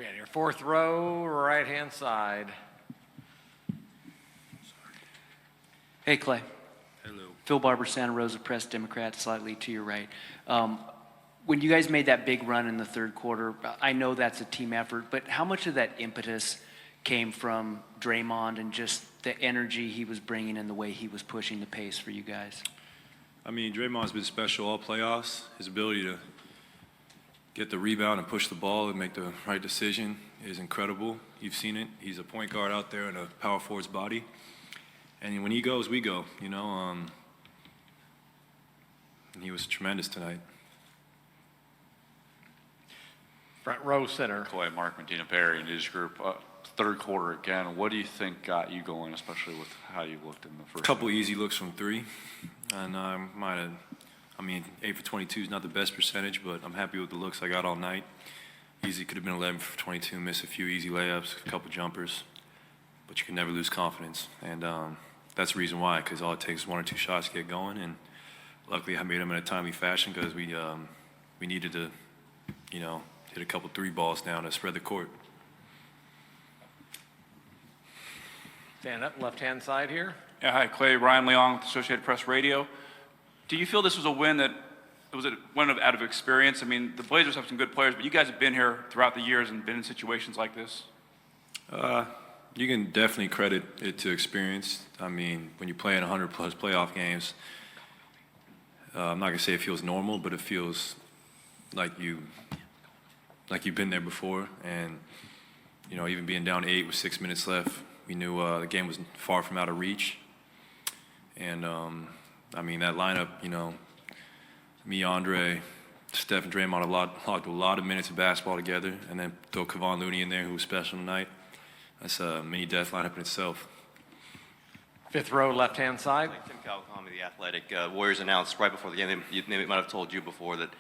we at here? Fourth row, right-hand side. Hey, Klay. Hello. Phil Barber, Santa Rosa Press, Democrat, slightly to your right. When you guys made that big run in the third quarter, I know that's a team effort, but how much of that impetus came from Draymond and just the energy he was bringing and the way he was pushing the pace for you guys? I mean, Draymond's been special all playoffs. His ability to get the rebound and push the ball and make the right decision is incredible. You've seen it. He's a point guard out there in a power forward's body. And when he goes, we go, you know. And he was tremendous tonight. Front row center. Klay, Mark Medina Perry and his group. Third quarter again, what do you think got you going, especially with how you looked in the first? A couple easy looks from three. And 8 for 22 is not the best percentage, but I'm happy with the looks I got all night. Easy could have been 11 for 22, miss a few easy layups, a couple jumpers. But you can never lose confidence. And that's the reason why, because all it takes is 1 or 2 shots to get going. And luckily I made them in a timely fashion because we needed to, hit a couple 3 balls down to spread the court. Stand up, left-hand side here. Yeah, hi, Klay. Ryan Leong with Associated Press Radio. Do you feel this was a win that it was a win out of experience? I mean, the Blazers have some good players, but you guys have been here throughout the years and been in situations like this. You can definitely credit it to experience. I mean, when you play in 100-plus playoff games, I'm not gonna say it feels normal, but it feels like you've been there before. And even being down 8 with 6 minutes left, we knew the game was far from out of reach. And that lineup, me, Andre, Steph, and Draymond logged a lot of minutes of basketball together, and then throw Kevon Looney in there, who was special tonight. That's a mini death lineup in itself. Fifth row, left-hand side. Tim Kawakami, The Athletic. Warriors announced right before the game, they might have told you before that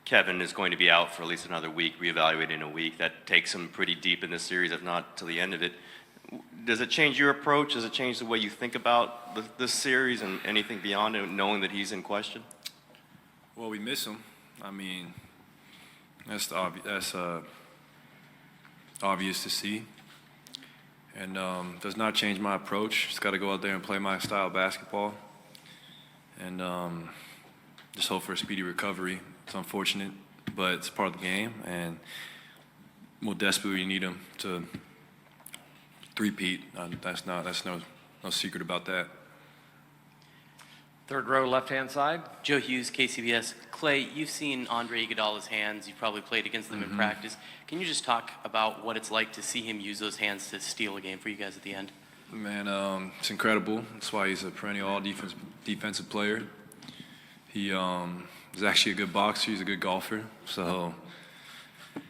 Kevin is going to be out for at least another week, reevaluated in a week. That takes him pretty deep in this series, if not to the end of it. Does it change your approach? Does it change the way you think about this series and anything beyond it, knowing that he's in question? Well, we miss him. I mean, that's obvious to see. And does not change my approach. Just got to go out there and play my style of basketball. And just hope for a speedy recovery. It's unfortunate, but it's part of the game. And we'll desperately need him to three-peat. That's no secret about that. Third row, left-hand side. Joe Hughes, KCBS. Klay, you've seen Andre Iguodala's hands. You've probably played against them in practice. Can you just talk about what it's like to see him use those hands to steal a game for you guys at the end? Man, it's incredible. That's why he's a perennial all-defensive player. He is actually a good boxer. He's a good golfer. So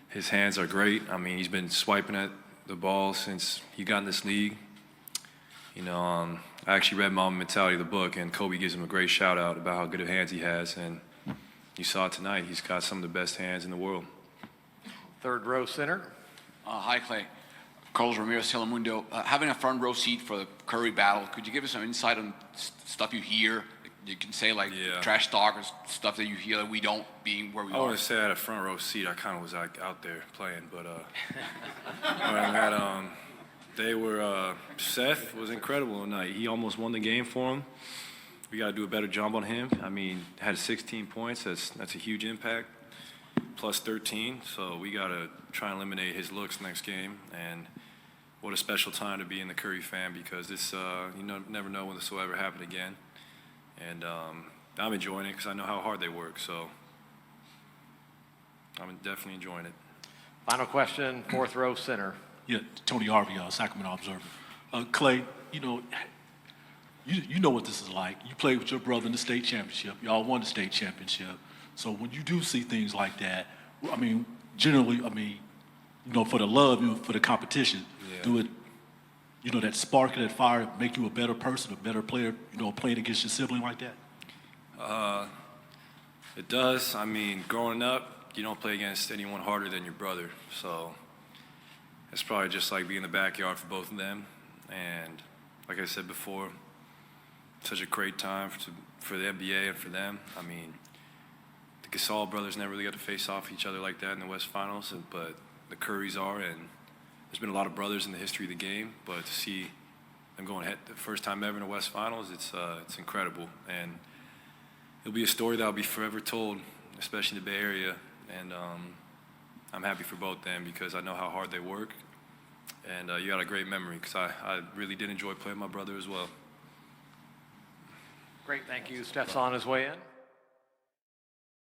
his hands are great. I mean, he's been swiping at the ball since he got in this league. I actually read Mama Mentality, the book, and Kobe gives him a great shout-out about how good of hands he has, and you saw it tonight. He's got some of the best hands in the world. Third row center. Hi, Klay. Carlos Ramirez, Telemundo. Having a front row seat for the Curry battle, could you give us some insight on stuff you hear? You can say, trash talk or stuff that you hear that we don't, being where we are. I wouldn't say I had a front row seat. I kind of was out there playing, but they were, Seth was incredible tonight. He almost won the game for him. We got to do a better job on him. I mean, had 16 points. That's a huge impact. Plus 13. So we got to try and eliminate his looks next game. And what a special time to be in the Curry fan, because this, never know when this will ever happen again. And I'm enjoying it because I know how hard they work. So I'm definitely enjoying it. Final question, fourth row center. Yeah, Tony Harvey, Sacramento Observer. Klay, you know what this is like. You played with your brother in the state championship. Y'all won the state championship. So when you do see things like that, I mean, generally, for the love, for the competition, do it, that spark and that fire make you a better person, a better player, playing against your sibling like that? It does. I mean, growing up, you don't play against anyone harder than your brother. So it's probably just like being in the backyard for both of them. And like I said before, such a great time for the NBA and for them. I mean, the Gasol brothers never really got to face off each other like that in the West Finals, but the Currys are, and there's been a lot of brothers in the history of the game, but to see them going head the first time ever in the West Finals, it's incredible, and it'll be a story that'll be forever told, especially in the Bay Area, and I'm happy for both them because I know how hard they work, and you got a great memory because I really did enjoy playing my brother as well. Great, thank you. Steph's on his way in.